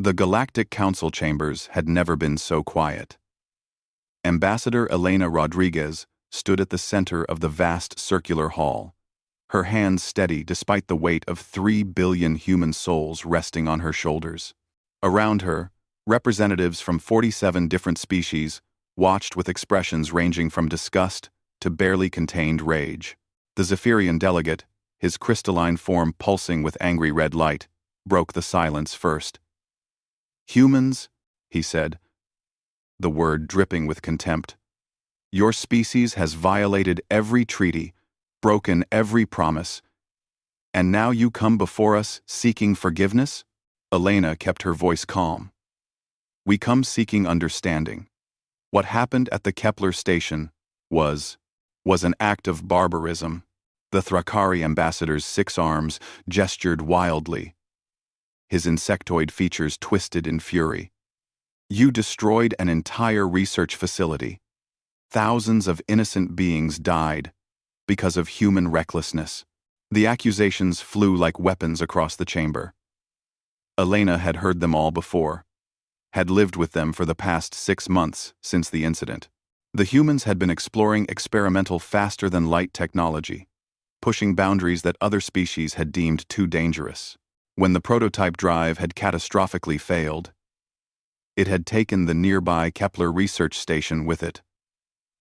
The Galactic Council chambers had never been so quiet. Ambassador Elena Rodriguez stood at the center of the vast circular hall, her hands steady despite the weight of 3 billion human souls resting on her shoulders. Around her, representatives from 47 different species watched with expressions ranging from disgust to barely contained rage. The Zephyrian delegate, his crystalline form pulsing with angry red light, broke the silence first. "Humans," he said, the word dripping with contempt, "your species has violated every treaty, broken every promise, and now you come before us seeking forgiveness?" Elena kept her voice calm. "We come seeking understanding. What happened at the Kepler station was an act of barbarism." The Thrakari ambassador's 6 arms gestured wildly. His insectoid features twisted in fury. "You destroyed an entire research facility. Thousands of innocent beings died because of human recklessness." The accusations flew like weapons across the chamber. Elena had heard them all before, had lived with them for the past 6 months since the incident. The humans had been exploring experimental faster-than-light technology, pushing boundaries that other species had deemed too dangerous. When the prototype drive had catastrophically failed, it had taken the nearby Kepler research station with it,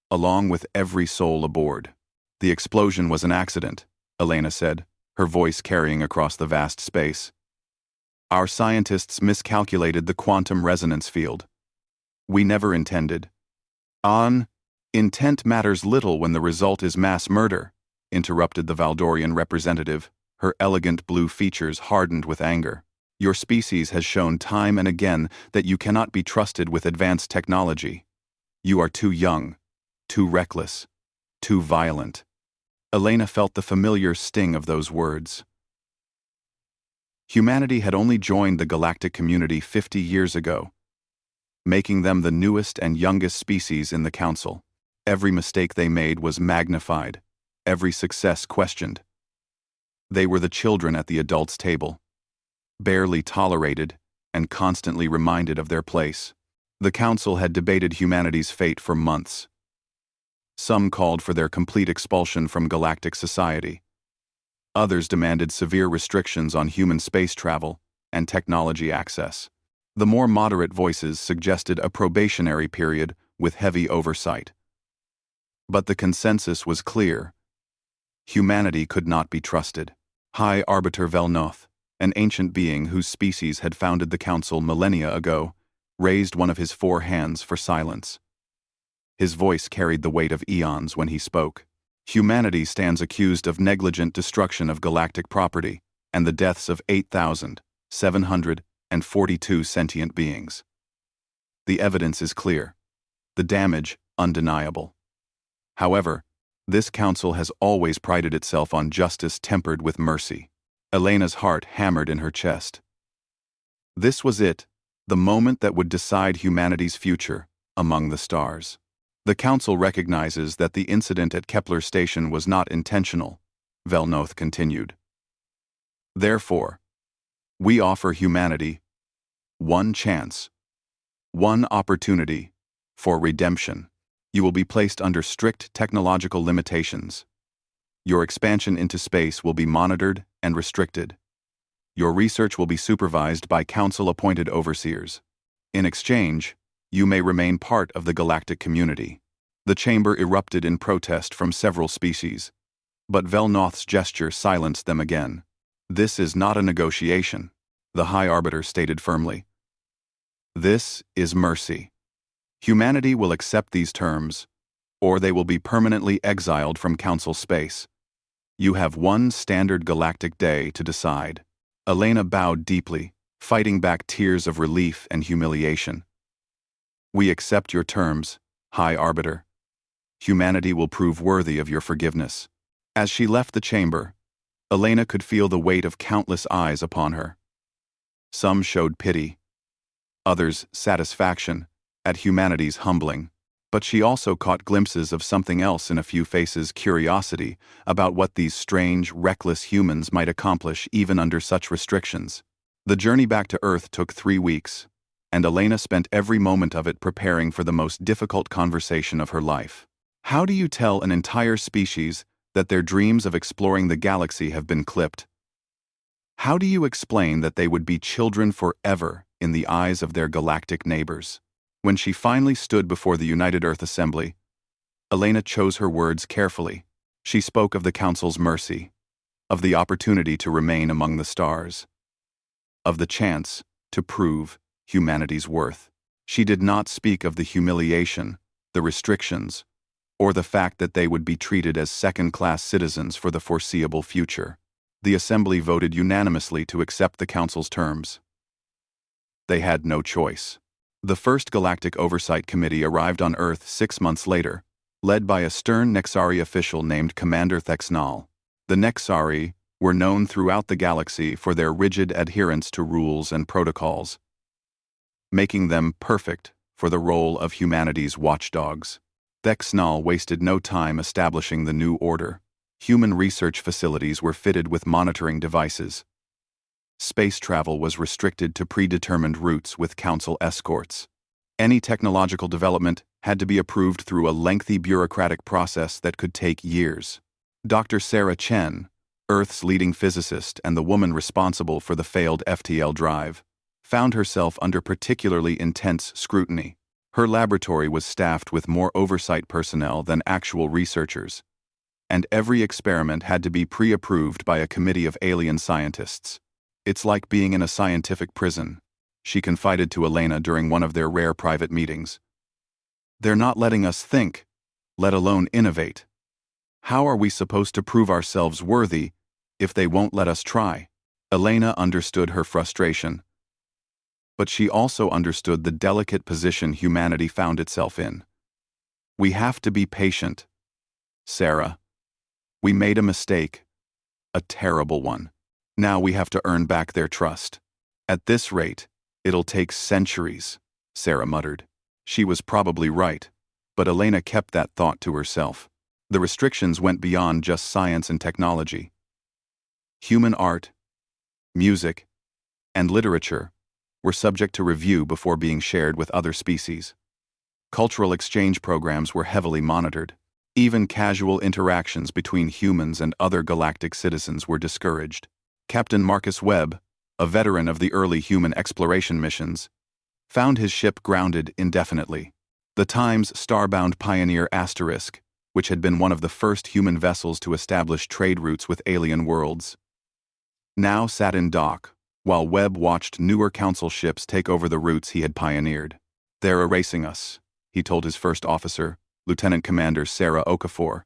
along with every soul aboard. "The explosion was an accident," Elena said, her voice carrying across the vast space. "Our scientists miscalculated the quantum resonance field. We never intended." Intent matters little when the result is mass murder," interrupted the Valdorian representative, her elegant blue features hardened with anger. "Your species has shown time and again that you cannot be trusted with advanced technology. You are too young, too reckless, too violent." Elena felt the familiar sting of those words. Humanity had only joined the galactic community 50 years ago, making them the newest and youngest species in the Council. Every mistake they made was magnified, every success questioned. They were the children at the adults' table, barely tolerated and constantly reminded of their place. The Council had debated humanity's fate for months. Some called for their complete expulsion from galactic society. Others demanded severe restrictions on human space travel and technology access. The more moderate voices suggested a probationary period with heavy oversight. But the consensus was clear. Humanity could not be trusted. High Arbiter Velnoth, an ancient being whose species had founded the Council millennia ago, raised one of his 4 hands for silence. His voice carried the weight of eons when he spoke. "Humanity stands accused of negligent destruction of galactic property and the deaths of 8,742 sentient beings. The evidence is clear, the damage undeniable. However, this council has always prided itself on justice tempered with mercy." Elena's heart hammered in her chest. This was it, the moment that would decide humanity's future among the stars. "The Council recognizes that the incident at Kepler Station was not intentional," Velnoth continued. "Therefore, we offer humanity one chance, one opportunity for redemption. You will be placed under strict technological limitations. Your expansion into space will be monitored and restricted. Your research will be supervised by Council-appointed overseers. In exchange, you may remain part of the galactic community." The chamber erupted in protest from several species, but Velnoth's gesture silenced them again. "This is not a negotiation," the High Arbiter stated firmly. "This is mercy. Humanity will accept these terms, or they will be permanently exiled from Council space. You have one standard galactic day to decide." Elena bowed deeply, fighting back tears of relief and humiliation. "We accept your terms, High Arbiter. Humanity will prove worthy of your forgiveness." As she left the chamber, Elena could feel the weight of countless eyes upon her. Some showed pity, others satisfaction at humanity's humbling, but she also caught glimpses of something else in a few faces: curiosity about what these strange, reckless humans might accomplish even under such restrictions. The journey back to Earth took 3 weeks, and Elena spent every moment of it preparing for the most difficult conversation of her life. How do you tell an entire species that their dreams of exploring the galaxy have been clipped? How do you explain that they would be children forever in the eyes of their galactic neighbors? When she finally stood before the United Earth Assembly, Elena chose her words carefully. She spoke of the Council's mercy, of the opportunity to remain among the stars, of the chance to prove humanity's worth. She did not speak of the humiliation, the restrictions, or the fact that they would be treated as second-class citizens for the foreseeable future. The Assembly voted unanimously to accept the Council's terms. They had no choice. The first Galactic Oversight Committee arrived on Earth 6 months later, led by a stern Nexari official named Commander Thexnal. The Nexari were known throughout the galaxy for their rigid adherence to rules and protocols, making them perfect for the role of humanity's watchdogs. Thexnal wasted no time establishing the new order. Human research facilities were fitted with monitoring devices. Space travel was restricted to predetermined routes with Council escorts. Any technological development had to be approved through a lengthy bureaucratic process that could take years. Dr. Sarah Chen, Earth's leading physicist and the woman responsible for the failed FTL drive, found herself under particularly intense scrutiny. Her laboratory was staffed with more oversight personnel than actual researchers, and every experiment had to be pre-approved by a committee of alien scientists. "It's like being in a scientific prison," she confided to Elena during one of their rare private meetings. "They're not letting us think, let alone innovate. How are we supposed to prove ourselves worthy if they won't let us try?" Elena understood her frustration, but she also understood the delicate position humanity found itself in. "We have to be patient, Sarah. We made a mistake, a terrible one. Now we have to earn back their trust. At this rate, it'll take centuries," Sarah muttered. She was probably right, but Elena kept that thought to herself. The restrictions went beyond just science and technology. Human art, music, and literature were subject to review before being shared with other species. Cultural exchange programs were heavily monitored. Even casual interactions between humans and other galactic citizens were discouraged. Captain Marcus Webb, a veteran of the early human exploration missions, found his ship grounded indefinitely. The Times Starbound Pioneer Asterisk, which had been one of the first human vessels to establish trade routes with alien worlds, now sat in dock, while Webb watched newer Council ships take over the routes he had pioneered. "They're erasing us," he told his first officer, Lieutenant Commander Sarah Okafor,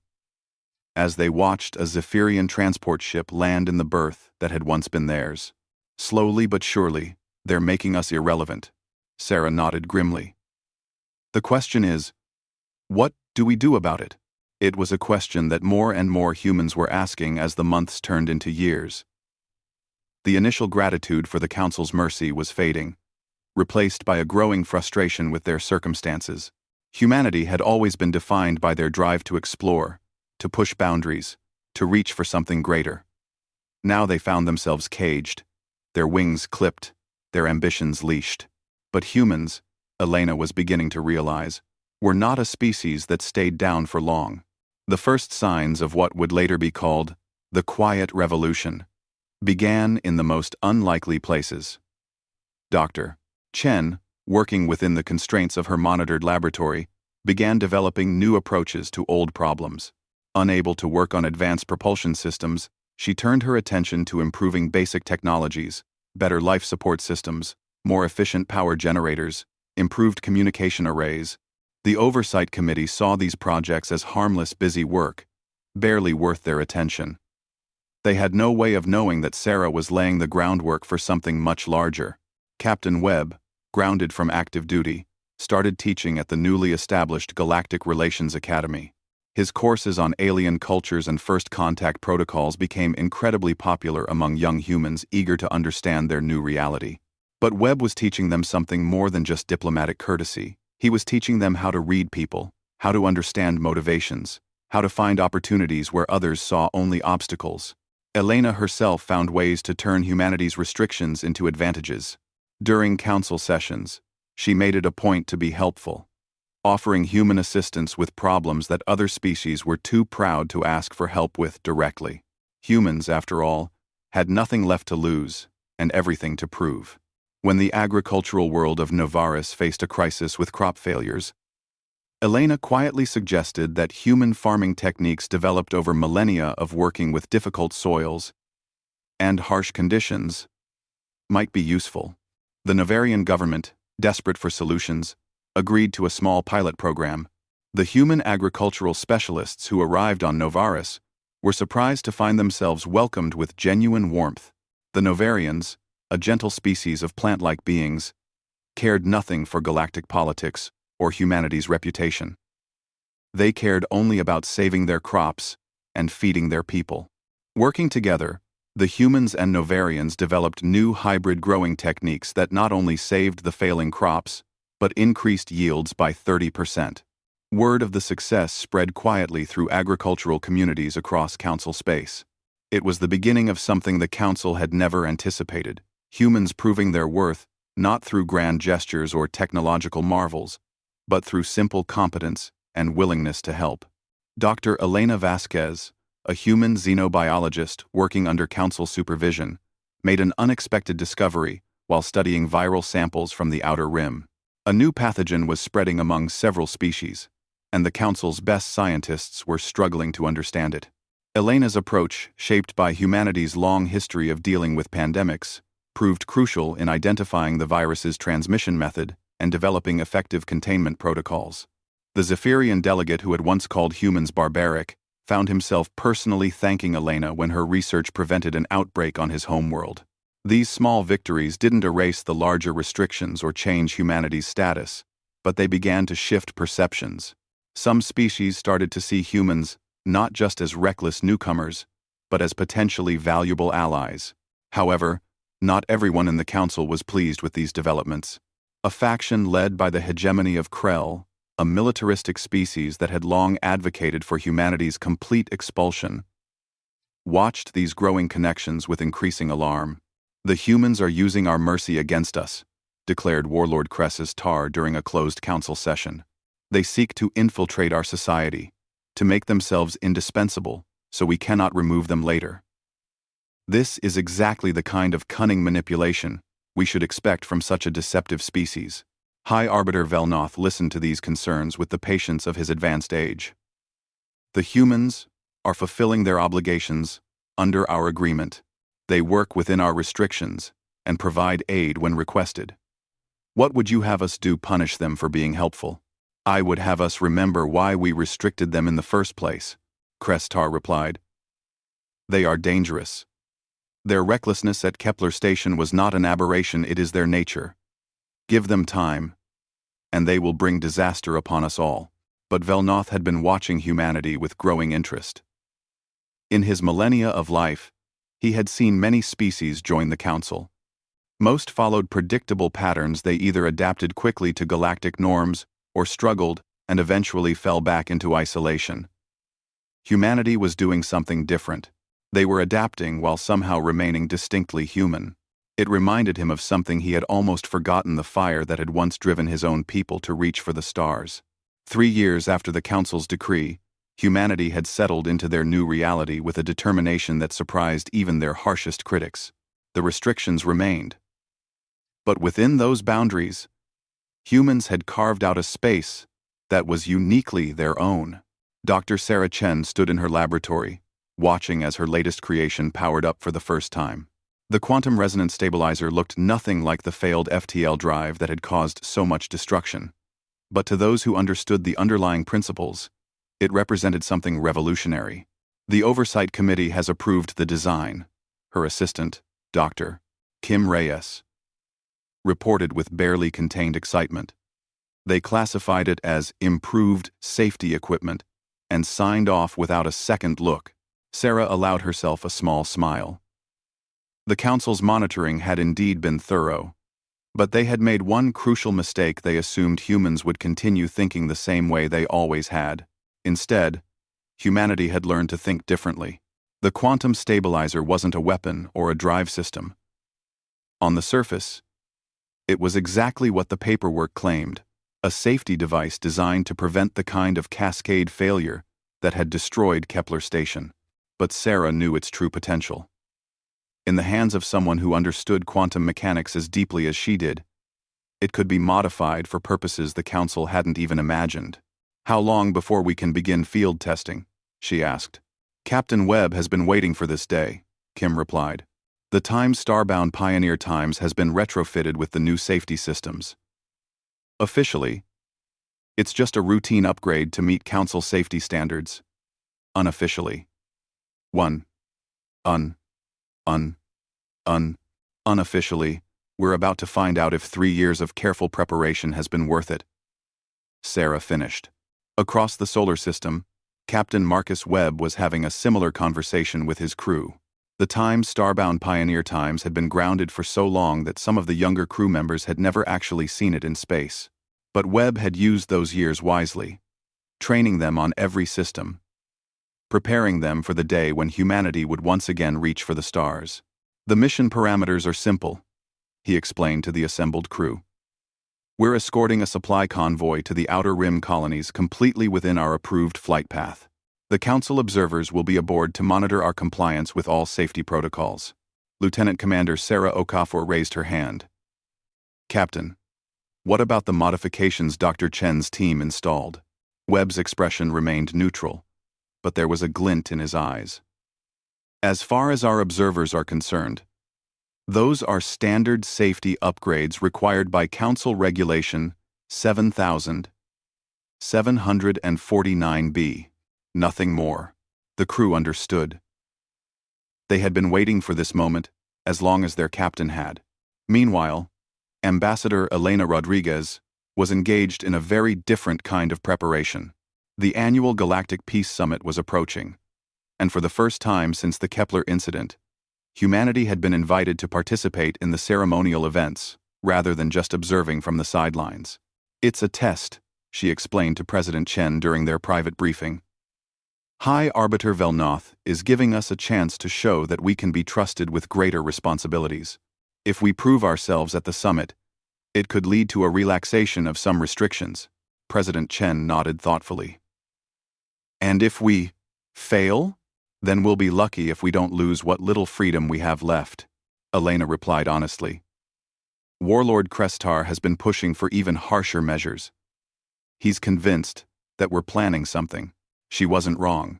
as they watched a Zephyrian transport ship land in the berth that had once been theirs. "Slowly but surely, they're making us irrelevant." Sarah nodded grimly. "The question is, what do we do about it?" It was a question that more and more humans were asking as the months turned into years. The initial gratitude for the Council's mercy was fading, replaced by a growing frustration with their circumstances. Humanity had always been defined by their drive to explore, to push boundaries, to reach for something greater. Now they found themselves caged, their wings clipped, their ambitions leashed. But humans, Elena was beginning to realize, were not a species that stayed down for long. The first signs of what would later be called the Quiet Revolution began in the most unlikely places. Dr. Chen, working within the constraints of her monitored laboratory, began developing new approaches to old problems. Unable to work on advanced propulsion systems, she turned her attention to improving basic technologies, better life support systems, more efficient power generators, improved communication arrays. The Oversight Committee saw these projects as harmless busy work, barely worth their attention. They had no way of knowing that Sarah was laying the groundwork for something much larger. Captain Webb, grounded from active duty, started teaching at the newly established Galactic Relations Academy. His courses on alien cultures and first contact protocols became incredibly popular among young humans eager to understand their new reality. But Webb was teaching them something more than just diplomatic courtesy. He was teaching them how to read people, how to understand motivations, how to find opportunities where others saw only obstacles. Elena herself found ways to turn humanity's restrictions into advantages. During council sessions, she made it a point to be helpful, offering human assistance with problems that other species were too proud to ask for help with directly. Humans, after all, had nothing left to lose and everything to prove. When the agricultural world of Novaris faced a crisis with crop failures, Elena quietly suggested that human farming techniques developed over millennia of working with difficult soils and harsh conditions might be useful. The Novarian government, desperate for solutions, agreed to a small pilot program. The human agricultural specialists who arrived on Novaris were surprised to find themselves welcomed with genuine warmth. The Novarians, a gentle species of plant-like beings, cared nothing for galactic politics or humanity's reputation. They cared only about saving their crops and feeding their people. Working together, the humans and Novarians developed new hybrid growing techniques that not only saved the failing crops, but increased yields by 30%. Word of the success spread quietly through agricultural communities across Council space. It was the beginning of something the Council had never anticipated: humans proving their worth not through grand gestures or technological marvels, but through simple competence and willingness to help. Dr. Elena Vasquez, a human xenobiologist working under Council supervision, made an unexpected discovery while studying viral samples from the Outer Rim. A new pathogen was spreading among several species, and the Council's best scientists were struggling to understand it. Elena's approach, shaped by humanity's long history of dealing with pandemics, proved crucial in identifying the virus's transmission method and developing effective containment protocols. The Zephyrian delegate who had once called humans barbaric found himself personally thanking Elena when her research prevented an outbreak on his homeworld. These small victories didn't erase the larger restrictions or change humanity's status, but they began to shift perceptions. Some species started to see humans not just as reckless newcomers, but as potentially valuable allies. However, not everyone in the Council was pleased with these developments. A faction led by the hegemony of Krell, a militaristic species that had long advocated for humanity's complete expulsion, watched these growing connections with increasing alarm. "The humans are using our mercy against us," declared Warlord Cressus Tar during a closed council session. "They seek to infiltrate our society, to make themselves indispensable, so we cannot remove them later." This is exactly the kind of cunning manipulation we should expect from such a deceptive species. High Arbiter Velnoth listened to these concerns with the patience of his advanced age. "The humans are fulfilling their obligations under our agreement. They work within our restrictions and provide aid when requested. What would you have us do? Punish them for being helpful? I would have us remember why we restricted them in the first place," Crestar replied. "They are dangerous. Their recklessness at Kepler Station was not an aberration, it is their nature. Give them time, and they will bring disaster upon us all." But Velnoth had been watching humanity with growing interest. In his millennia of life, he had seen many species join the Council. Most followed predictable patterns. They either adapted quickly to galactic norms or struggled and eventually fell back into isolation. Humanity was doing something different. They were adapting while somehow remaining distinctly human. It reminded him of something he had almost forgotten: the fire that had once driven his own people to reach for the stars. 3 years after the Council's decree, humanity had settled into their new reality with a determination that surprised even their harshest critics. The restrictions remained. But within those boundaries, humans had carved out a space that was uniquely their own. Dr. Sarah Chen stood in her laboratory, watching as her latest creation powered up for the first time. The quantum resonance stabilizer looked nothing like the failed FTL drive that had caused so much destruction. But to those who understood the underlying principles, it represented something revolutionary. "The Oversight Committee has approved the design," her assistant, Dr. Kim Reyes, reported with barely contained excitement. They classified it as improved safety equipment and signed off without a second look. Sarah allowed herself a small smile. The Council's monitoring had indeed been thorough, but they had made one crucial mistake. They assumed humans would continue thinking the same way they always had. Instead, humanity had learned to think differently. The quantum stabilizer wasn't a weapon or a drive system. On the surface, it was exactly what the paperwork claimed, a safety device designed to prevent the kind of cascade failure that had destroyed Kepler Station. But Sarah knew its true potential. In the hands of someone who understood quantum mechanics as deeply as she did, it could be modified for purposes the Council hadn't even imagined. "How long before we can begin field testing?" she asked. "Captain Webb has been waiting for this day," Kim replied. "The Times Starbound Pioneer Times has been retrofitted with the new safety systems. Officially, it's just a routine upgrade to meet Council safety standards. Unofficially, unofficially, we're about to find out if 3 years of careful preparation has been worth it." Sarah finished. Across the solar system, Captain Marcus Webb was having a similar conversation with his crew. The Times Starbound Pioneer Times had been grounded for so long that some of the younger crew members had never actually seen it in space. But Webb had used those years wisely, training them on every system, preparing them for the day when humanity would once again reach for the stars. "The mission parameters are simple," he explained to the assembled crew. "We're escorting a supply convoy to the Outer Rim colonies completely within our approved flight path. The Council observers will be aboard to monitor our compliance with all safety protocols." Lieutenant Commander Sarah Okafor raised her hand. "Captain, what about the modifications Dr. Chen's team installed?" Webb's expression remained neutral, but there was a glint in his eyes. "As far as our observers are concerned, those are standard safety upgrades required by Council Regulation 7749B. Nothing more." The crew understood. They had been waiting for this moment as long as their captain had. Meanwhile, Ambassador Elena Rodriguez was engaged in a very different kind of preparation. The annual Galactic Peace Summit was approaching, and for the first time since the Kepler incident, humanity had been invited to participate in the ceremonial events, rather than just observing from the sidelines. "It's a test," she explained to President Chen during their private briefing. "High Arbiter Velnoth is giving us a chance to show that we can be trusted with greater responsibilities. If we prove ourselves at the summit, it could lead to a relaxation of some restrictions." President Chen nodded thoughtfully. "And if we fail? Then we'll be lucky if we don't lose what little freedom we have left," Elena replied honestly. "Warlord Krestar has been pushing for even harsher measures. He's convinced that we're planning something." She wasn't wrong.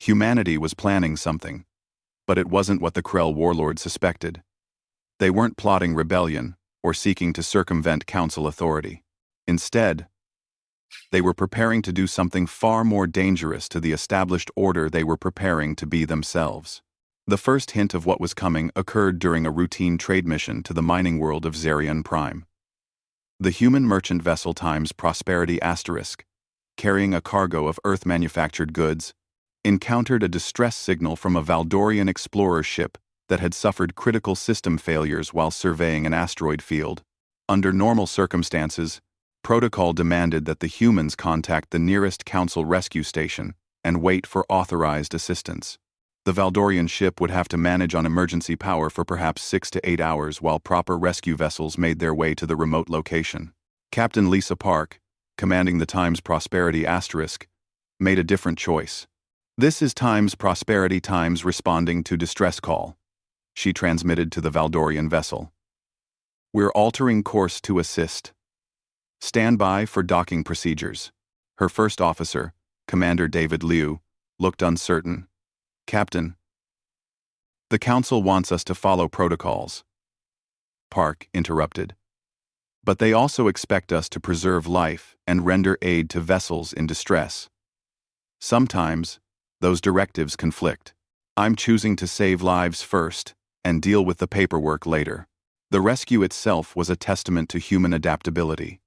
Humanity was planning something, but it wasn't what the Krell warlord suspected. They weren't plotting rebellion or seeking to circumvent Council authority. Instead, they were preparing to do something far more dangerous to the established order they were preparing to be themselves. The first hint of what was coming occurred during a routine trade mission to the mining world of Zerion Prime. The human merchant vessel Times Prosperity Asterisk, carrying a cargo of Earth-manufactured goods, encountered a distress signal from a Valdorian explorer ship that had suffered critical system failures while surveying an asteroid field. Under normal circumstances, protocol demanded that the humans contact the nearest Council rescue station and wait for authorized assistance. The Valdorian ship would have to manage on emergency power for perhaps 6 to 8 hours while proper rescue vessels made their way to the remote location. Captain Lisa Park, commanding the Times Prosperity Asterisk, made a different choice. "This is Times Prosperity Times responding to distress call," she transmitted to the Valdorian vessel. "We're altering course to assist. Stand by for docking procedures." Her first officer, Commander David Liu, looked uncertain. "Captain, the Council wants us to follow protocols," Park interrupted. "But they also expect us to preserve life and render aid to vessels in distress. Sometimes, those directives conflict. I'm choosing to save lives first and deal with the paperwork later." The rescue itself was a testament to human adaptability.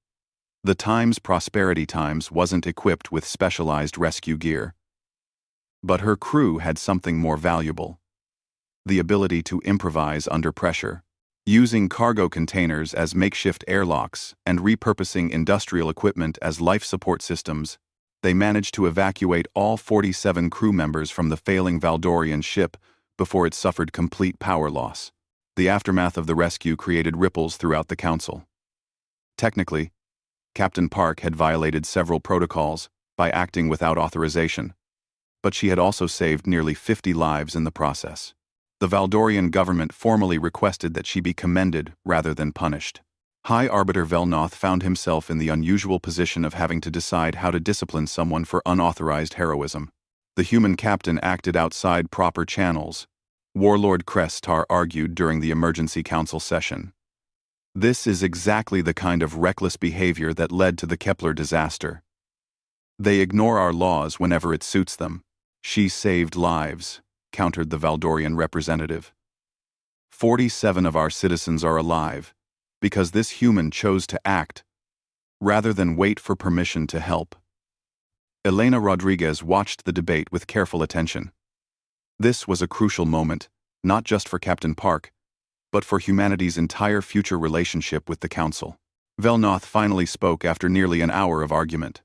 The Times Prosperity Times wasn't equipped with specialized rescue gear. But her crew had something more valuable: the ability to improvise under pressure. Using cargo containers as makeshift airlocks and repurposing industrial equipment as life support systems, They managed to evacuate all 47 crew members from the failing Valdorian ship before it suffered complete power loss. The aftermath of the rescue created ripples throughout the Council. Technically, Captain Park had violated several protocols by acting without authorization, but she had also saved nearly 50 lives in the process. The Valdorian government formally requested that she be commended rather than punished. High Arbiter Velnoth found himself in the unusual position of having to decide how to discipline someone for unauthorized heroism. The human captain acted outside proper channels, Warlord Krestar argued during the emergency council session. This is exactly the kind of reckless behavior that led to the Kepler disaster. They ignore our laws whenever it suits them. She saved lives, countered the Valdorian representative. 47 of our citizens are alive, because this human chose to act, rather than wait for permission to help. Elena Rodriguez watched the debate with careful attention. This was a crucial moment, not just for Captain Park, but for humanity's entire future relationship with the Council. Velnoth finally spoke after nearly an hour of argument.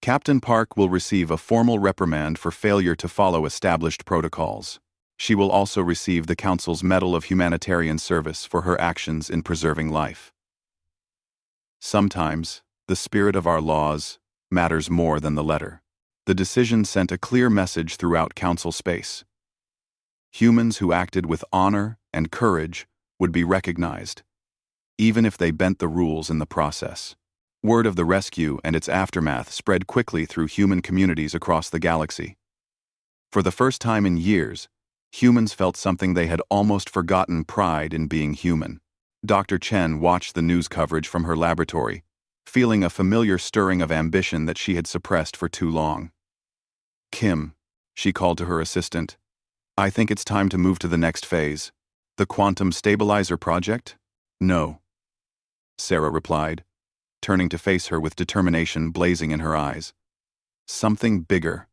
Captain Park will receive a formal reprimand for failure to follow established protocols. She will also receive the Council's Medal of Humanitarian Service for her actions in preserving life. Sometimes, the spirit of our laws matters more than the letter. The decision sent a clear message throughout Council space. Humans who acted with honor and courage would be recognized, even if they bent the rules in the process. Word of the rescue and its aftermath spread quickly through human communities across the galaxy. For the first time in years, humans felt something they had almost forgotten: pride in being human. Dr. Chen watched the news coverage from her laboratory, feeling a familiar stirring of ambition that she had suppressed for too long. Kim, she called to her assistant, I think it's time to move to the next phase. The quantum stabilizer project? No, Sarah replied, turning to face her with determination blazing in her eyes. Something bigger.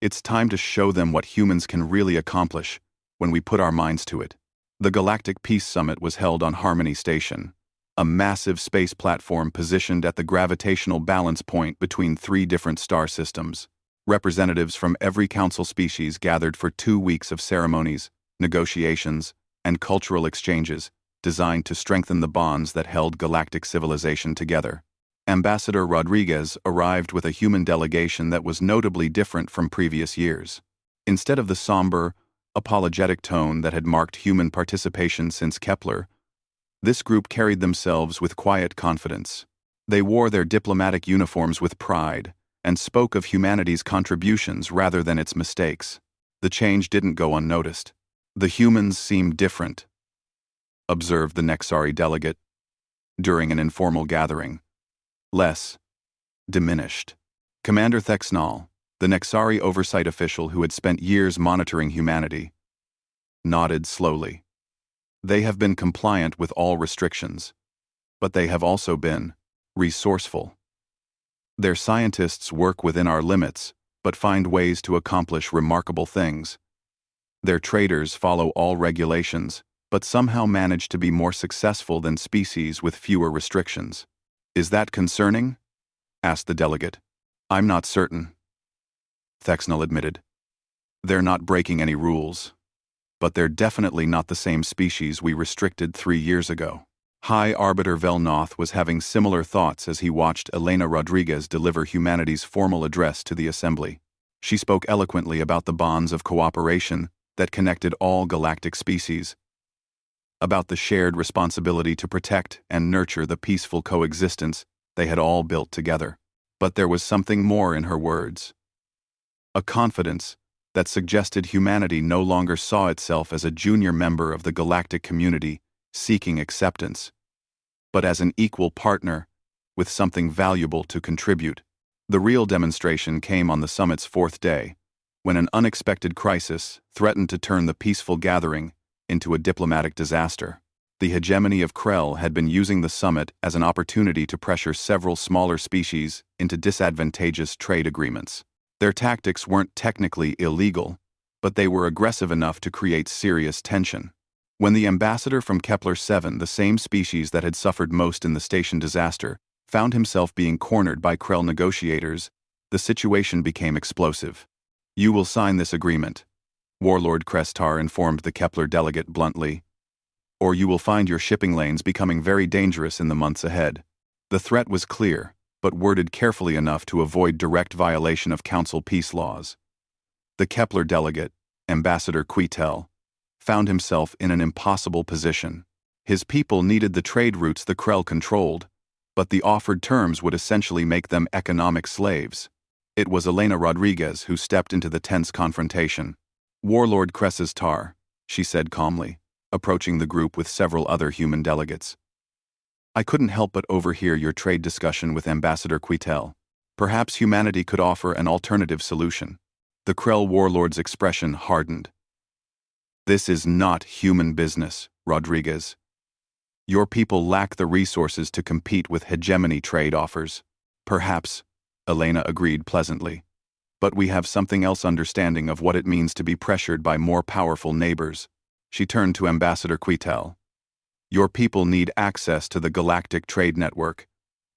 It's time to show them what humans can really accomplish when we put our minds to it. The Galactic Peace Summit was held on Harmony Station, a massive space platform positioned at the gravitational balance point between 3 different star systems. Representatives from every council species gathered for 2 weeks of ceremonies, negotiations, and cultural exchanges designed to strengthen the bonds that held galactic civilization together. Ambassador Rodriguez arrived with a human delegation that was notably different from previous years. Instead of the somber, apologetic tone that had marked human participation since Kepler, this group carried themselves with quiet confidence. They wore their diplomatic uniforms with pride and spoke of humanity's contributions rather than its mistakes. The change didn't go unnoticed. The humans seemed different, observed the Nexari delegate during an informal gathering. Less diminished. Commander Thexnal, the Nexari oversight official who had spent years monitoring humanity, nodded slowly. They have been compliant with all restrictions, but they have also been resourceful. Their scientists work within our limits, but find ways to accomplish remarkable things. Their traders follow all regulations, but somehow manage to be more successful than species with fewer restrictions. Is that concerning? Asked the delegate. I'm not certain, Thexnal admitted. They're not breaking any rules, but they're definitely not the same species we restricted 3 years ago. High Arbiter Velnoth was having similar thoughts as he watched Elena Rodriguez deliver humanity's formal address to the Assembly. She spoke eloquently about the bonds of cooperation that connected all galactic species, about the shared responsibility to protect and nurture the peaceful coexistence they had all built together. But there was something more in her words. A confidence that suggested humanity no longer saw itself as a junior member of the galactic community seeking acceptance, but as an equal partner with something valuable to contribute. The real demonstration came on the summit's 4th day, when an unexpected crisis threatened to turn the peaceful gathering into a diplomatic disaster. The hegemony of Krell had been using the summit as an opportunity to pressure several smaller species into disadvantageous trade agreements. Their tactics weren't technically illegal, but they were aggressive enough to create serious tension. When the ambassador from Kepler-7, the same species that had suffered most in the station disaster, found himself being cornered by Krell negotiators, the situation became explosive. "You will sign this agreement," Warlord Krestar informed the Kepler delegate bluntly, "or you will find your shipping lanes becoming very dangerous in the months ahead." The threat was clear, but worded carefully enough to avoid direct violation of Council peace laws. The Kepler delegate, Ambassador Quitel, found himself in an impossible position. His people needed the trade routes the Krell controlled, but the offered terms would essentially make them economic slaves. It was Elena Rodriguez who stepped into the tense confrontation. "Warlord Krestar," she said calmly, approaching the group with several other human delegates. "I couldn't help but overhear your trade discussion with Ambassador Quitel. Perhaps humanity could offer an alternative solution." The Krell warlord's expression hardened. "This is not human business, Rodriguez. Your people lack the resources to compete with hegemony trade offers." "Perhaps," Elena agreed pleasantly. "But we have something else understanding of what it means to be pressured by more powerful neighbors." She turned to Ambassador Quitel. "Your people need access to the Galactic Trade Network,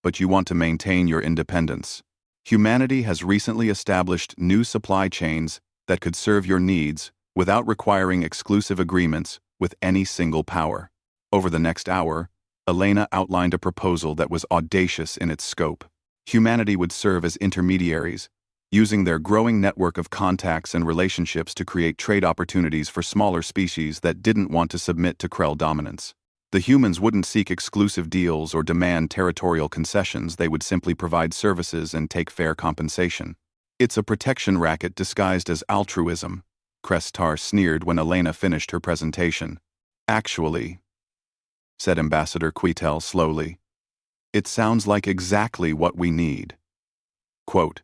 but you want to maintain your independence. Humanity has recently established new supply chains that could serve your needs without requiring exclusive agreements with any single power." Over the next hour, Elena outlined a proposal that was audacious in its scope. Humanity would serve as intermediaries, using their growing network of contacts and relationships to create trade opportunities for smaller species that didn't want to submit to Krell dominance. The humans wouldn't seek exclusive deals or demand territorial concessions, they would simply provide services and take fair compensation. "It's a protection racket disguised as altruism," Krestar sneered when Elena finished her presentation. "Actually," said Ambassador Quitel slowly, "it sounds like exactly what we need." Quote,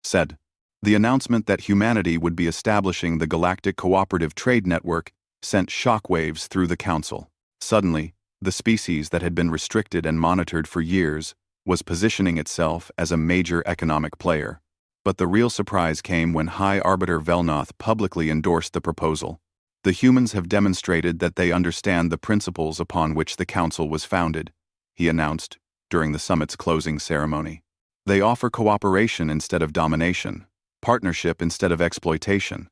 said, "The announcement that humanity would be establishing the Galactic Cooperative Trade Network sent shockwaves through the Council. Suddenly, the species that had been restricted and monitored for years was positioning itself as a major economic player. But the real surprise came when High Arbiter Velnoth publicly endorsed the proposal. "The humans have demonstrated that they understand the principles upon which the Council was founded," he announced during the summit's closing ceremony. "They offer cooperation instead of domination, partnership instead of exploitation.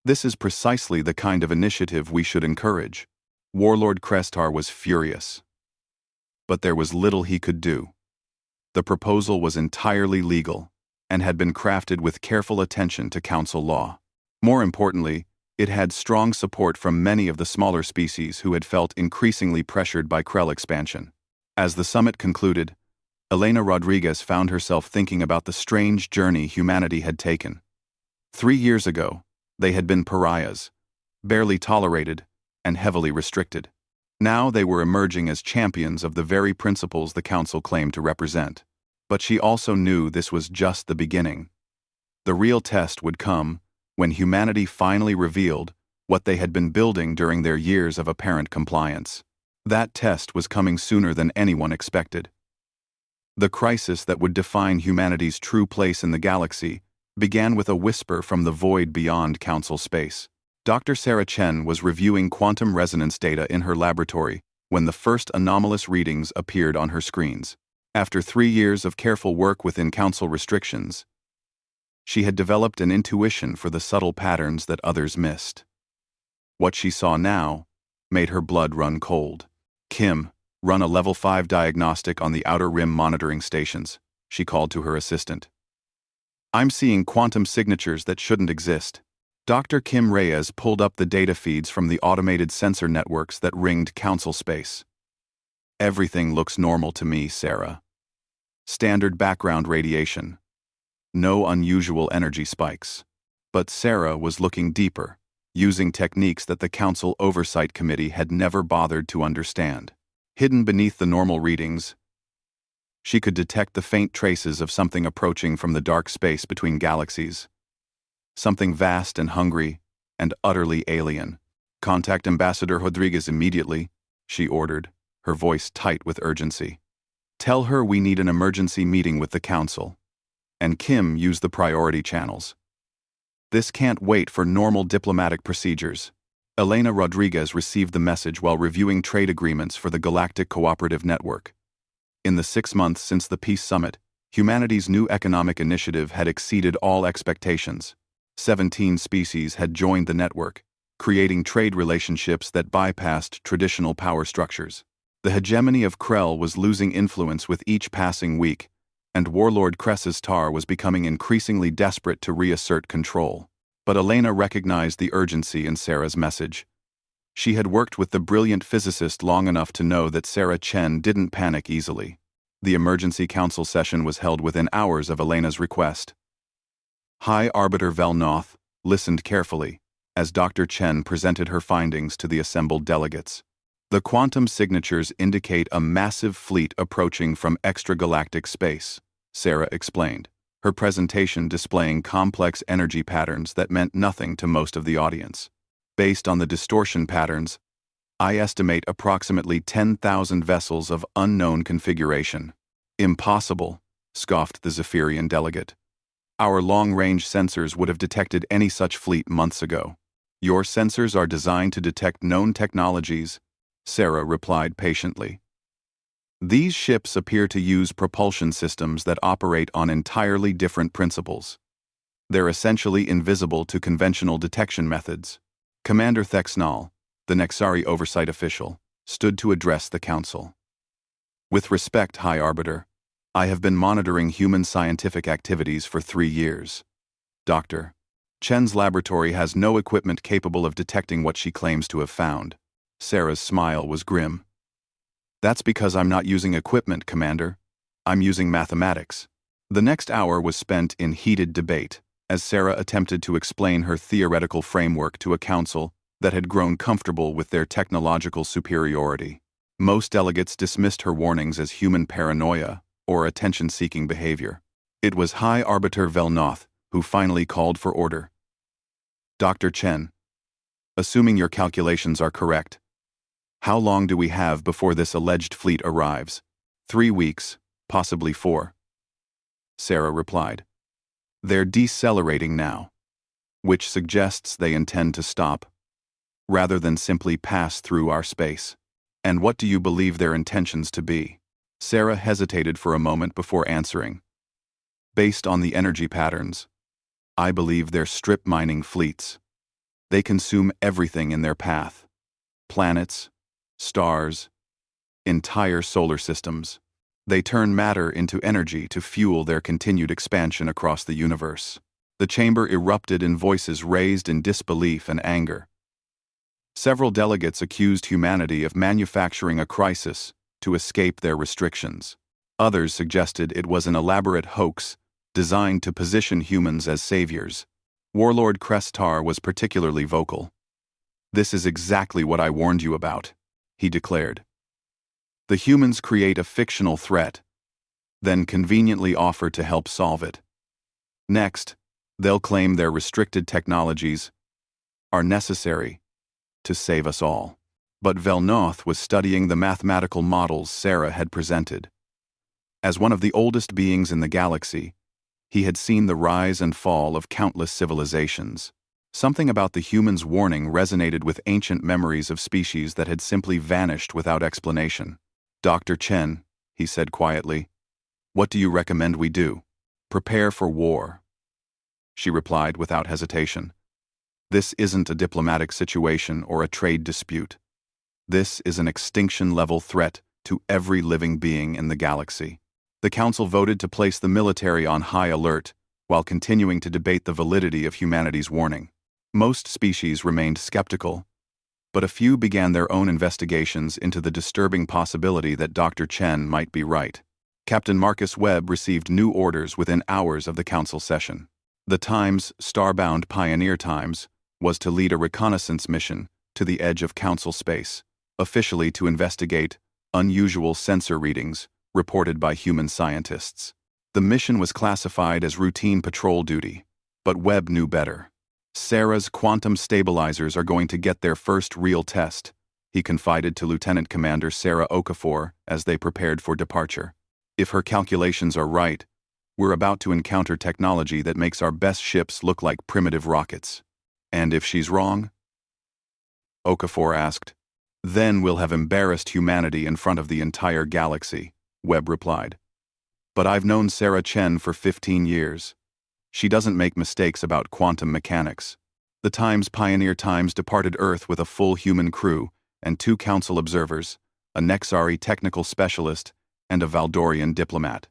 This is precisely the kind of initiative we should encourage." Warlord Krestar was furious. But there was little he could do. The proposal was entirely legal and had been crafted with careful attention to Council law. More importantly, it had strong support from many of the smaller species who had felt increasingly pressured by Krell expansion. As the summit concluded, Elena Rodriguez found herself thinking about the strange journey humanity had taken. 3 years ago, they had been pariahs, barely tolerated, and heavily restricted. Now they were emerging as champions of the very principles the Council claimed to represent. But she also knew this was just the beginning. The real test would come when humanity finally revealed what they had been building during their years of apparent compliance. That test was coming sooner than anyone expected. The crisis that would define humanity's true place in the galaxy began with a whisper from the void beyond Council space. Dr. Sarah Chen was reviewing quantum resonance data in her laboratory when the first anomalous readings appeared on her screens. After 3 years of careful work within Council restrictions, she had developed an intuition for the subtle patterns that others missed. What she saw now made her blood run cold. "Kim, run a level 5 diagnostic on the outer rim monitoring stations," she called to her assistant. "I'm seeing quantum signatures that shouldn't exist." Dr. Kim Reyes pulled up the data feeds from the automated sensor networks that ringed Council space. "Everything looks normal to me, Sarah. Standard background radiation. No unusual energy spikes." But Sarah was looking deeper, using techniques that the Council Oversight Committee had never bothered to understand. Hidden beneath the normal readings, she could detect the faint traces of something approaching from the dark space between galaxies. Something vast and hungry, and utterly alien. "Contact Ambassador Rodriguez immediately," she ordered, her voice tight with urgency. "Tell her we need an emergency meeting with the Council." And Kim used the priority channels. "This can't wait for normal diplomatic procedures." Elena Rodriguez received the message while reviewing trade agreements for the Galactic Cooperative Network. In the 6 months since the Peace Summit, Humanity's new economic initiative had exceeded all expectations. 17 species had joined the network, creating trade relationships that bypassed traditional power structures. The hegemony of Krell was losing influence with each passing week, and Warlord Cress's Tar was becoming increasingly desperate to reassert control. But Elena recognized the urgency in Sarah's message. She had worked with the brilliant physicist long enough to know that Sarah Chen didn't panic easily. The emergency council session was held within hours of Elena's request. High Arbiter Velnoth listened carefully as Dr. Chen presented her findings to the assembled delegates. The quantum signatures indicate a massive fleet approaching from extragalactic space, Sarah explained, her presentation displaying complex energy patterns that meant nothing to most of the audience. Based on the distortion patterns, I estimate approximately 10,000 vessels of unknown configuration. Impossible, scoffed the Zephyrian delegate. Our long-range sensors would have detected any such fleet months ago. Your sensors are designed to detect known technologies, Sarah replied patiently. These ships appear to use propulsion systems that operate on entirely different principles. They're essentially invisible to conventional detection methods. Commander Thexnal, the Nexari oversight official, stood to address the council. With respect, High Arbiter, I have been monitoring human scientific activities for 3 years. Dr. Chen's laboratory has no equipment capable of detecting what she claims to have found. Sarah's smile was grim. That's because I'm not using equipment, Commander. I'm using mathematics. The next hour was spent in heated debate, as Sarah attempted to explain her theoretical framework to a council that had grown comfortable with their technological superiority. Most delegates dismissed her warnings as human paranoia or attention-seeking behavior. It was High Arbiter Velnoth who finally called for order. Dr. Chen, assuming your calculations are correct, how long do we have before this alleged fleet arrives? 3 weeks, possibly 4. Sarah replied. They're decelerating now, which suggests they intend to stop, rather than simply pass through our space. And what do you believe their intentions to be? Sarah hesitated for a moment before answering. Based on the energy patterns, I believe they're strip mining fleets. They consume everything in their path. Planets, stars, entire solar systems. They turn matter into energy to fuel their continued expansion across the universe. The chamber erupted in voices raised in disbelief and anger. Several delegates accused humanity of manufacturing a crisis to escape their restrictions. Others suggested it was an elaborate hoax designed to position humans as saviors. Warlord Crestar was particularly vocal. This is exactly what I warned you about, he declared. The humans create a fictional threat, then conveniently offer to help solve it. Next, they'll claim their restricted technologies are necessary to save us all. But Velnoth was studying the mathematical models Sarah had presented. As one of the oldest beings in the galaxy, he had seen the rise and fall of countless civilizations. Something about the humans' warning resonated with ancient memories of species that had simply vanished without explanation. Dr. Chen, he said quietly, what do you recommend we do? Prepare for war. She replied without hesitation. This isn't a diplomatic situation or a trade dispute. This is an extinction-level threat to every living being in the galaxy. The Council voted to place the military on high alert while continuing to debate the validity of humanity's warning. Most species remained skeptical, but a few began their own investigations into the disturbing possibility that Dr. Chen might be right. Captain Marcus Webb received new orders within hours of the Council session. The Times, Starbound Pioneer Times, was to lead a reconnaissance mission to the edge of Council space, officially to investigate unusual sensor readings reported by human scientists. The mission was classified as routine patrol duty, but Webb knew better. Sarah's quantum stabilizers are going to get their first real test, he confided to Lieutenant Commander Sarah Okafor as they prepared for departure. If her calculations are right, we're about to encounter technology that makes our best ships look like primitive rockets. And if she's wrong? Okafor asked. Then we'll have embarrassed humanity in front of the entire galaxy, Webb replied. But I've known Sarah Chen for 15 years. She doesn't make mistakes about quantum mechanics. The Times Pioneer Times departed Earth with a full human crew and 2 council observers, a Nexari technical specialist, and a Valdorian diplomat.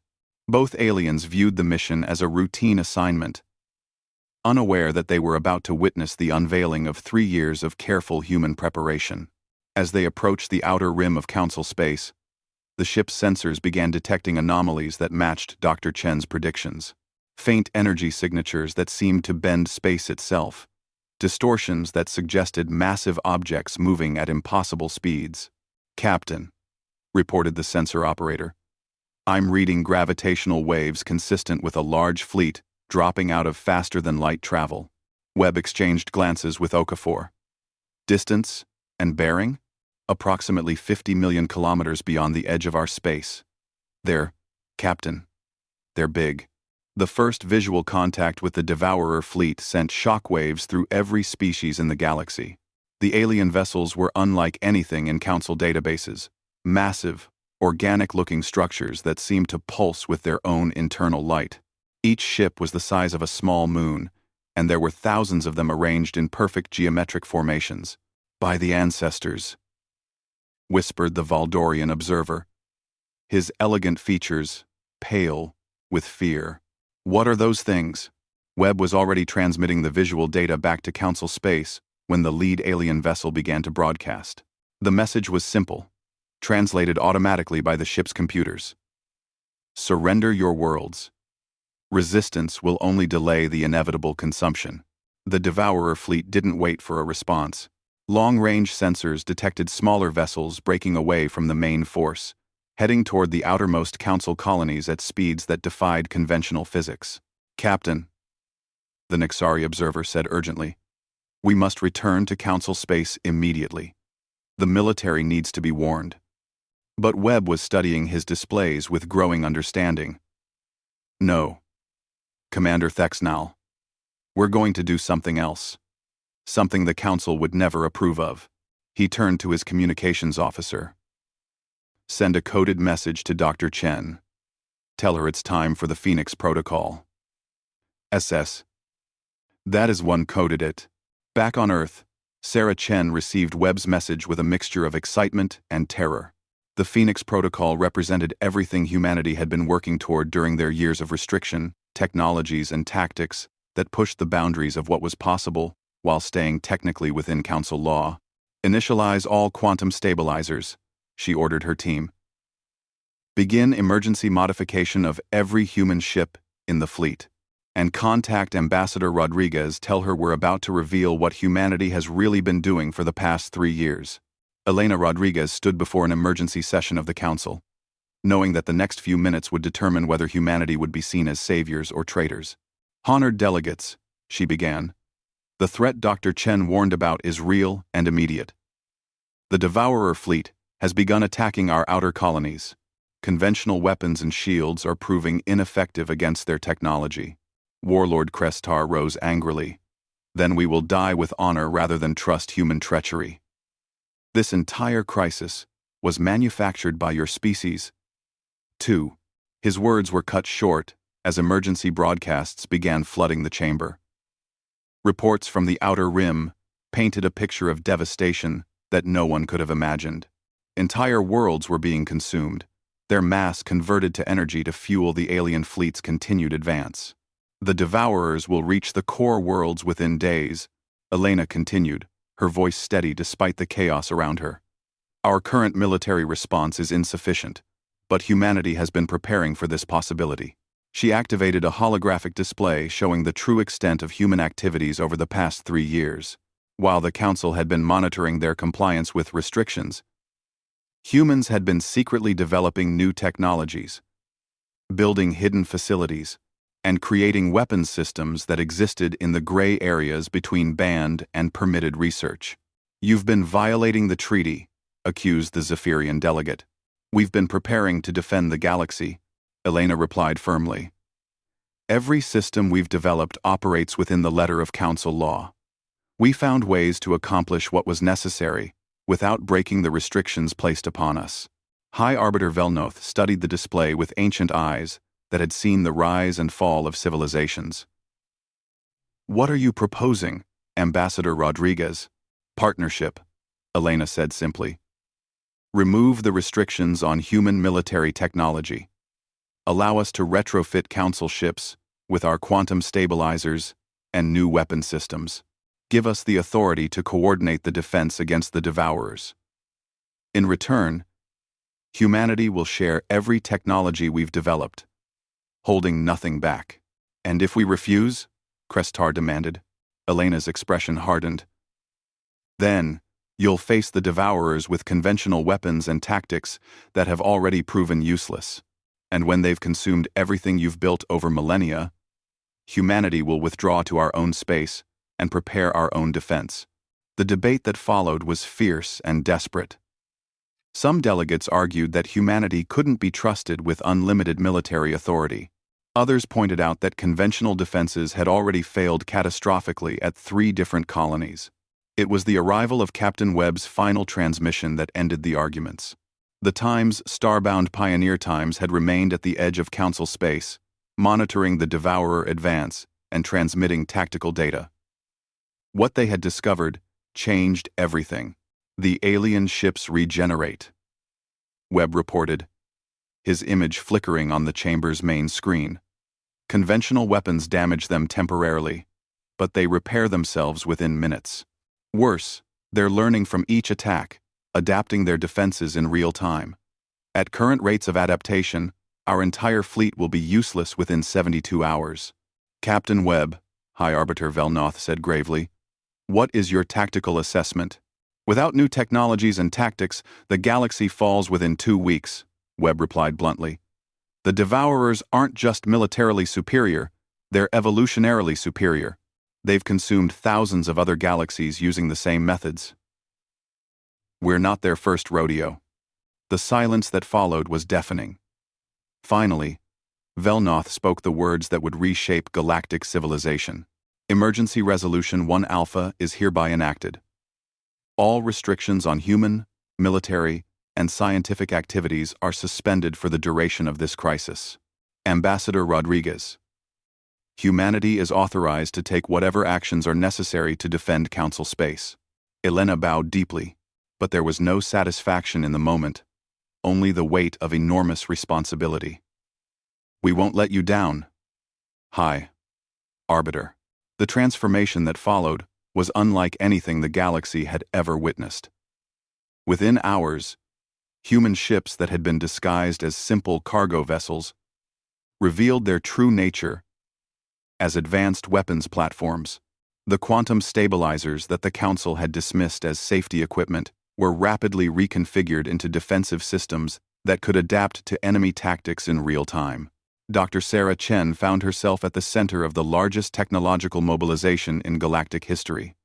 Both aliens viewed the mission as a routine assignment, unaware that they were about to witness the unveiling of 3 years of careful human preparation. As they approached the outer rim of council space, the ship's sensors began detecting anomalies that matched Dr. Chen's predictions. Faint energy signatures that seemed to bend space itself. Distortions that suggested massive objects moving at impossible speeds. "Captain," reported the sensor operator, "I'm reading gravitational waves consistent with a large fleet dropping out of faster-than-light travel." Webb exchanged glances with Okafor. "Distance and bearing? Approximately 50 million kilometers beyond the edge of our space. Captain, they're big." The first visual contact with the Devourer fleet sent shockwaves through every species in the galaxy. The alien vessels were unlike anything in Council databases. Massive, organic-looking structures that seemed to pulse with their own internal light. Each ship was the size of a small moon, and there were thousands of them arranged in perfect geometric formations. "By the ancestors," whispered the Valdorian observer, his elegant features pale with fear. "What are those things?" Webb was already transmitting the visual data back to Council space when the lead alien vessel began to broadcast. The message was simple, translated automatically by the ship's computers. "Surrender your worlds. Resistance will only delay the inevitable consumption." The Devourer fleet didn't wait for a response. Long-range sensors detected smaller vessels breaking away from the main force, heading toward the outermost Council colonies at speeds that defied conventional physics. "Captain," the Nexari observer said urgently, "we must return to Council space immediately. The military needs to be warned." But Webb was studying his displays with growing understanding. "No, Commander Thexnal. We're going to do something else. Something the Council would never approve of." He turned to his communications officer. "Send a coded message to Dr. Chen. Tell her it's time for the Phoenix Protocol." SS. That is one coded it. Back on Earth, Sarah Chen received Webb's message with a mixture of excitement and terror. The Phoenix Protocol represented everything humanity had been working toward during their years of restriction, technologies and tactics that pushed the boundaries of what was possible while staying technically within Council law. "Initialize all quantum stabilizers," she ordered her team. "Begin emergency modification of every human ship in the fleet. And contact Ambassador Rodriguez, tell her we're about to reveal what humanity has really been doing for the past 3 years." Elena Rodriguez stood before an emergency session of the Council, knowing that the next few minutes would determine whether humanity would be seen as saviors or traitors. "Honored delegates," she began, "the threat Dr. Chen warned about is real and immediate. The Devourer fleet has begun attacking our outer colonies. Conventional weapons and shields are proving ineffective against their technology." Warlord Krestar rose angrily. "Then we will die with honor rather than trust human treachery. This entire crisis was manufactured by your species." 2. His words were cut short as emergency broadcasts began flooding the chamber. Reports from the outer rim painted a picture of devastation that no one could have imagined. Entire worlds were being consumed, their mass converted to energy to fuel the alien fleet's continued advance. "The Devourers will reach the core worlds within days," Elena continued, her voice steady despite the chaos around her. "Our current military response is insufficient, but humanity has been preparing for this possibility." She activated a holographic display showing the true extent of human activities over the past 3 years. While the Council had been monitoring their compliance with restrictions, humans had been secretly developing new technologies, building hidden facilities, and creating weapons systems that existed in the gray areas between banned and permitted research. "You've been violating the treaty," accused the Zephyrian delegate. "We've been preparing to defend the galaxy," Elena replied firmly. "Every system we've developed operates within the letter of Council law. We found ways to accomplish what was necessary without breaking the restrictions placed upon us." High Arbiter Velnoth studied the display with ancient eyes that had seen the rise and fall of civilizations. "What are you proposing, Ambassador Rodriguez?" "Partnership," Elena said simply. "Remove the restrictions on human military technology. Allow us to retrofit Council ships with our quantum stabilizers and new weapon systems. Give us the authority to coordinate the defense against the Devourers. In return, humanity will share every technology we've developed, holding nothing back." "And if we refuse?" Crestar demanded. Elena's expression hardened. "Then, you'll face the Devourers with conventional weapons and tactics that have already proven useless. And when they've consumed everything you've built over millennia, humanity will withdraw to our own space and prepare our own defense." The debate that followed was fierce and desperate. Some delegates argued that humanity couldn't be trusted with unlimited military authority. Others pointed out that conventional defenses had already failed catastrophically at 3 different colonies. It was the arrival of Captain Webb's final transmission that ended the arguments. The Time's starbound Pioneer Times had remained at the edge of Council space, monitoring the Devourer advance and transmitting tactical data. What they had discovered changed everything. "The alien ships regenerate," Webb reported, his image flickering on the chamber's main screen. "Conventional weapons damage them temporarily, but they repair themselves within minutes. Worse, they're learning from each attack, adapting their defenses in real time. At current rates of adaptation, our entire fleet will be useless within 72 hours. "Captain Webb," High Arbiter Velnoth said gravely, "what is your tactical assessment?" "Without new technologies and tactics, the galaxy falls within 2 weeks, Webb replied bluntly. "The Devourers aren't just militarily superior, they're evolutionarily superior. They've consumed thousands of other galaxies using the same methods. We're not their first rodeo." The silence that followed was deafening. Finally, Velnoth spoke the words that would reshape galactic civilization. "Emergency Resolution 1 Alpha is hereby enacted. All restrictions on human, military, and scientific activities are suspended for the duration of this crisis. Ambassador Rodriguez. Humanity is authorized to take whatever actions are necessary to defend Council space." Elena bowed deeply, but there was no satisfaction in the moment, only the weight of enormous responsibility. "We won't let you down, High Arbiter." The transformation that followed was unlike anything the galaxy had ever witnessed. Within hours, human ships that had been disguised as simple cargo vessels revealed their true nature as advanced weapons platforms. The quantum stabilizers that the Council had dismissed as safety equipment were rapidly reconfigured into defensive systems that could adapt to enemy tactics in real time. Dr. Sarah Chen found herself at the center of the largest technological mobilization in galactic history.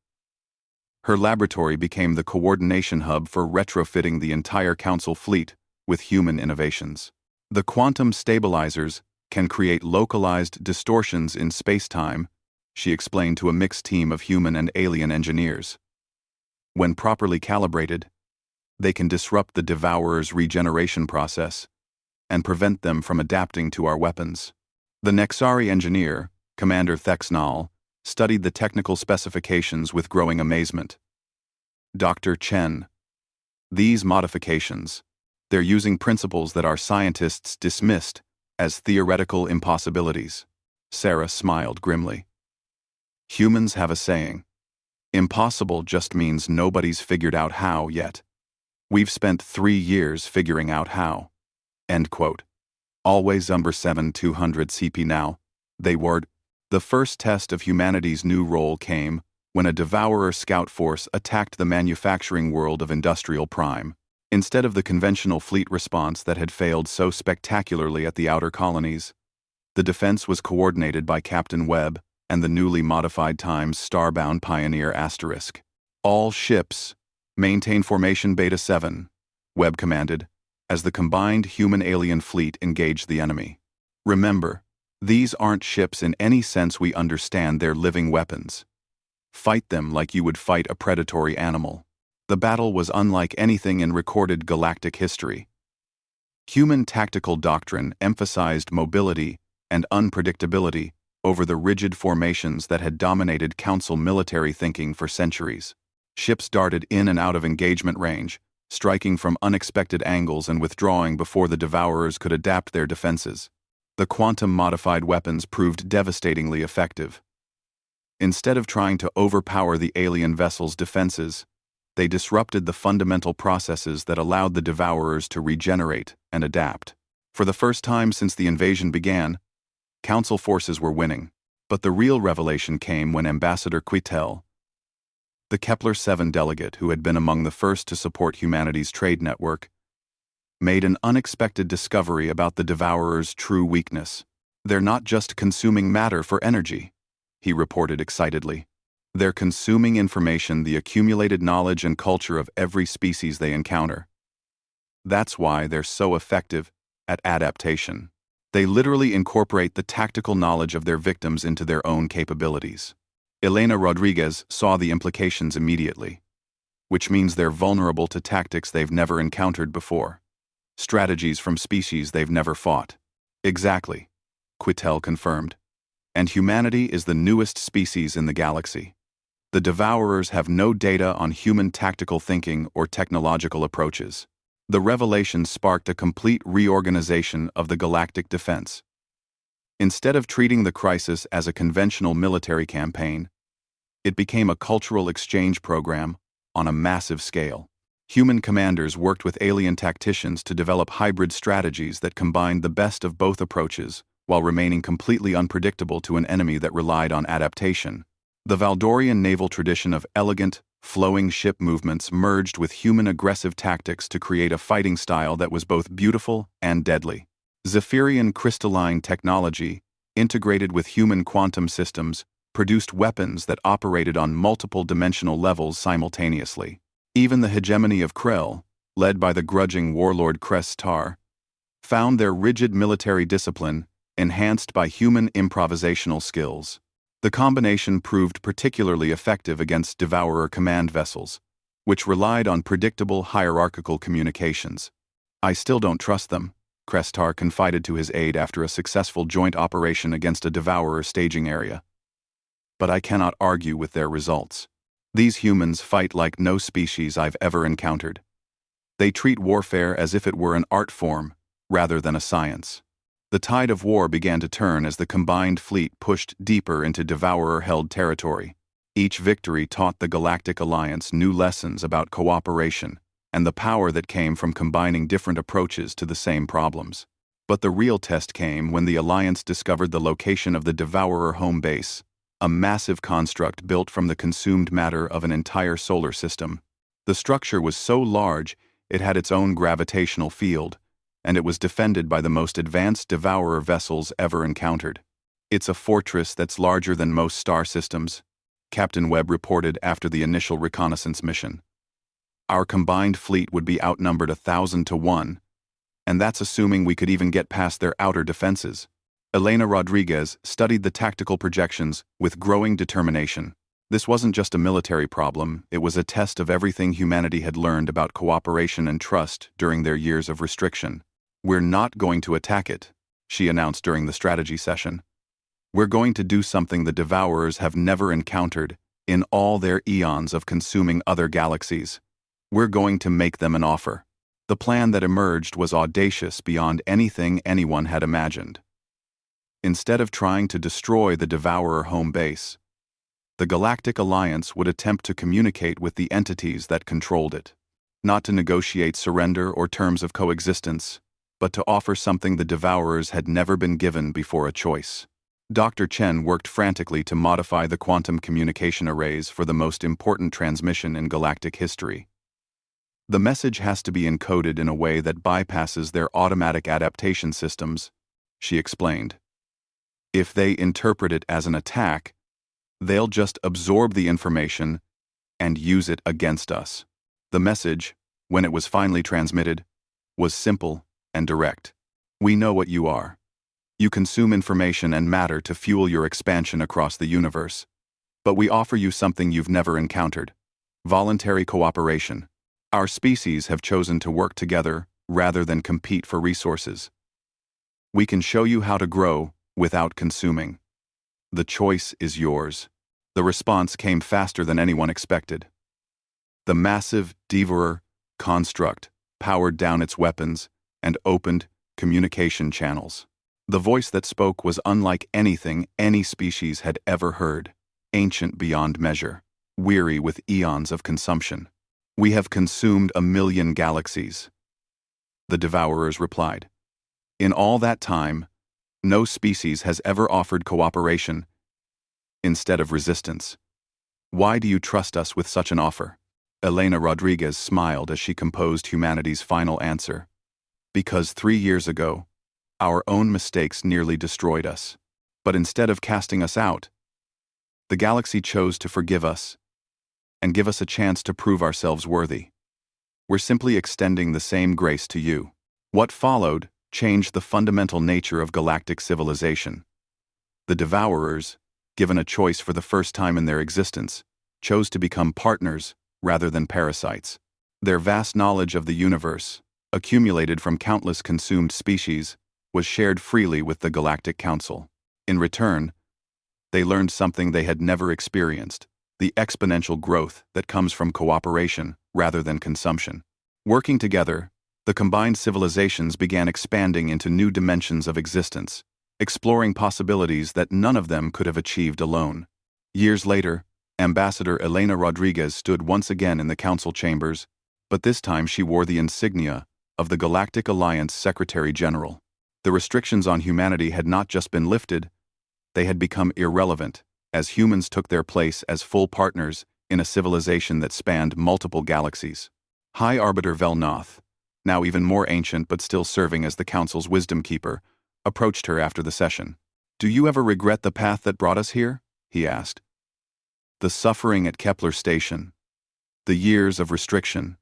Her laboratory became the coordination hub for retrofitting the entire Council fleet with human innovations. The quantum stabilizers can create localized distortions in space-time, she explained to a mixed team of human and alien engineers. When properly calibrated, they can disrupt the Devourer's regeneration process and prevent them from adapting to our weapons. The Nexari engineer, Commander Thexnal, studied the technical specifications with growing amazement. "Dr. Chen, these modifications, they're using principles that our scientists dismissed as theoretical impossibilities." Sarah smiled grimly. "Humans have a saying. Impossible just means nobody's figured out how yet. We've spent 3 years figuring out how." End quote. Always number 7200 CP now. They were. The first test of humanity's new role came when a Devourer scout force attacked the manufacturing world of Industrial Prime. Instead of the conventional fleet response that had failed so spectacularly at the outer colonies, the defense was coordinated by Captain Webb and the newly modified Times starbound Pioneer **. "All ships, maintain formation Beta 7, Webb commanded, as the combined human-alien fleet engaged the enemy. "Remember, these aren't ships in any sense we understand. They're living weapons. Fight them like you would fight a predatory animal." The battle was unlike anything in recorded galactic history. Human tactical doctrine emphasized mobility and unpredictability over the rigid formations that had dominated Council military thinking for centuries. Ships darted in and out of engagement range, striking from unexpected angles and withdrawing before the Devourers could adapt their defenses. The quantum-modified weapons proved devastatingly effective. Instead of trying to overpower the alien vessel's defenses, they disrupted the fundamental processes that allowed the Devourers to regenerate and adapt. For the first time since the invasion began, Council forces were winning. But the real revelation came when Ambassador Quitel, the Kepler-7 delegate who had been among the first to support humanity's trade network, made an unexpected discovery about the Devourers' true weakness. They're not just consuming matter for energy, he reported excitedly. They're consuming information, the accumulated knowledge and culture of every species they encounter. That's why they're so effective at adaptation. They literally incorporate the tactical knowledge of their victims into their own capabilities. Elena Rodriguez saw the implications immediately, which means they're vulnerable to tactics they've never encountered before. Strategies from species they've never fought. Exactly, Quitel confirmed. And humanity is the newest species in the galaxy. The Devourers have no data on human tactical thinking or technological approaches. The revelation sparked a complete reorganization of the galactic defense. Instead of treating the crisis as a conventional military campaign, it became a cultural exchange program on a massive scale. Human commanders worked with alien tacticians to develop hybrid strategies that combined the best of both approaches while remaining completely unpredictable to an enemy that relied on adaptation. The Valdorian naval tradition of elegant, flowing ship movements merged with human aggressive tactics to create a fighting style that was both beautiful and deadly. Zephyrian crystalline technology, integrated with human quantum systems, produced weapons that operated on multiple dimensional levels simultaneously. Even the hegemony of Krell, led by the grudging warlord Kress-Tar, found their rigid military discipline enhanced by human improvisational skills. The combination proved particularly effective against Devourer command vessels, which relied on predictable hierarchical communications. "I still don't trust them," Kress-Tar confided to his aide after a successful joint operation against a Devourer staging area. "But I cannot argue with their results. These humans fight like no species I've ever encountered. They treat warfare as if it were an art form, rather than a science." The tide of war began to turn as the combined fleet pushed deeper into Devourer-held territory. Each victory taught the Galactic Alliance new lessons about cooperation and the power that came from combining different approaches to the same problems. But the real test came when the Alliance discovered the location of the Devourer home base, a massive construct built from the consumed matter of an entire solar system. The structure was so large it had its own gravitational field, and it was defended by the most advanced Devourer vessels ever encountered. "It's a fortress that's larger than most star systems," Captain Webb reported after the initial reconnaissance mission. "Our combined fleet would be outnumbered 1,000 to 1, and that's assuming we could even get past their outer defenses." Elena Rodriguez studied the tactical projections with growing determination. This wasn't just a military problem, it was a test of everything humanity had learned about cooperation and trust during their years of restriction. "We're not going to attack it," she announced during the strategy session. "We're going to do something the Devourers have never encountered in all their eons of consuming other galaxies. We're going to make them an offer." The plan that emerged was audacious beyond anything anyone had imagined. Instead of trying to destroy the Devourer home base, the Galactic Alliance would attempt to communicate with the entities that controlled it. Not to negotiate surrender or terms of coexistence, but to offer something the Devourers had never been given before: a choice. Dr. Chen worked frantically to modify the quantum communication arrays for the most important transmission in galactic history. "The message has to be encoded in a way that bypasses their automatic adaptation systems," she explained. "If they interpret it as an attack, they'll just absorb the information and use it against us." The message, when it was finally transmitted, was simple and direct. "We know what you are. You consume information and matter to fuel your expansion across the universe. But we offer you something you've never encountered: voluntary cooperation. Our species have chosen to work together rather than compete for resources. We can show you how to grow without consuming. The choice is yours. The response came faster than anyone expected. The massive Devourer construct powered down its weapons and opened communication channels. The voice that spoke was unlike anything any species had ever heard, ancient beyond measure, weary with eons of consumption. We have consumed 1,000,000 galaxies. The Devourers replied. In all that time, no species has ever offered cooperation instead of resistance. Why do you trust us with such an offer? Elena Rodriguez smiled as she composed humanity's final answer. Because 3 years ago, our own mistakes nearly destroyed us. But instead of casting us out, the galaxy chose to forgive us and give us a chance to prove ourselves worthy. We're simply extending the same grace to you. What followed changed the fundamental nature of galactic civilization. The Devourers, given a choice for the first time in their existence, chose to become partners rather than parasites. Their vast knowledge of the universe, accumulated from countless consumed species, was shared freely with the Galactic Council. In return, they learned something they had never experienced, the exponential growth that comes from cooperation rather than consumption. Working together, the combined civilizations began expanding into new dimensions of existence, exploring possibilities that none of them could have achieved alone. Years later, Ambassador Elena Rodriguez stood once again in the council chambers, but this time she wore the insignia of the Galactic Alliance Secretary General. The restrictions on humanity had not just been lifted, they had become irrelevant, as humans took their place as full partners in a civilization that spanned multiple galaxies. High Arbiter Velnoth, now even more ancient but still serving as the Council's wisdom keeper, approached her after the session. Do you ever regret the path that brought us here? He asked. The suffering at Kepler Station, the years of restriction,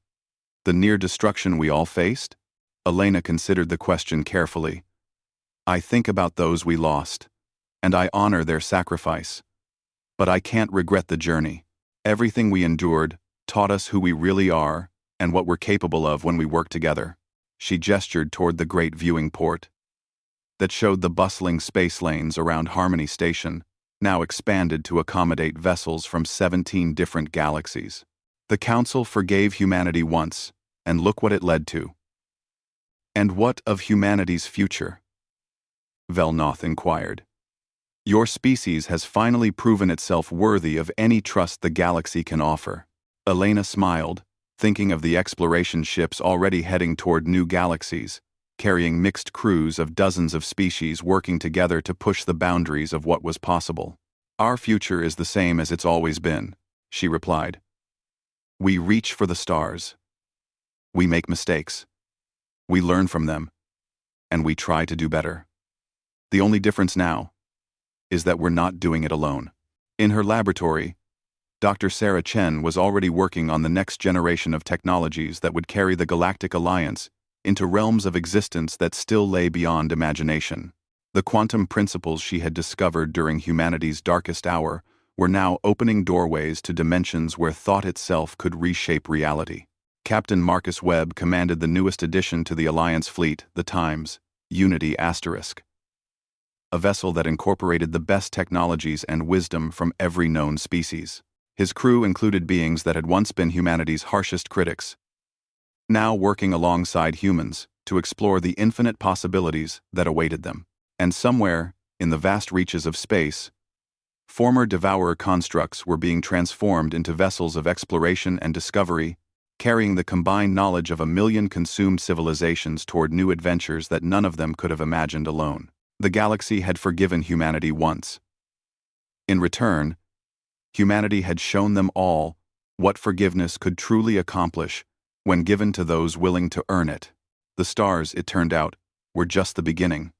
the near destruction we all faced? Elena considered the question carefully. I think about those we lost, and I honor their sacrifice. But I can't regret the journey. Everything we endured taught us who we really are and what we're capable of when we work together. She gestured toward the great viewing port that showed the bustling space lanes around Harmony Station, now expanded to accommodate vessels from 17 different galaxies. The Council forgave humanity once, and look what it led to. And what of humanity's future? Velnoth inquired. Your species has finally proven itself worthy of any trust the galaxy can offer. Elena smiled, thinking of the exploration ships already heading toward new galaxies, carrying mixed crews of dozens of species working together to push the boundaries of what was possible. Our future is the same as it's always been, she replied. We reach for the stars. We make mistakes. We learn from them. And we try to do better. The only difference now is that we're not doing it alone. In her laboratory, Dr. Sarah Chen was already working on the next generation of technologies that would carry the Galactic Alliance into realms of existence that still lay beyond imagination. The quantum principles she had discovered during humanity's darkest hour were now opening doorways to dimensions where thought itself could reshape reality. Captain Marcus Webb commanded the newest addition to the Alliance fleet, the Times, Unity *, a vessel that incorporated the best technologies and wisdom from every known species. His crew included beings that had once been humanity's harshest critics, now working alongside humans to explore the infinite possibilities that awaited them. And somewhere, in the vast reaches of space, former Devourer constructs were being transformed into vessels of exploration and discovery, carrying the combined knowledge of 1,000,000 consumed civilizations toward new adventures that none of them could have imagined alone. The galaxy had forgiven humanity once. In return, humanity had shown them all what forgiveness could truly accomplish when given to those willing to earn it. The stars, it turned out, were just the beginning.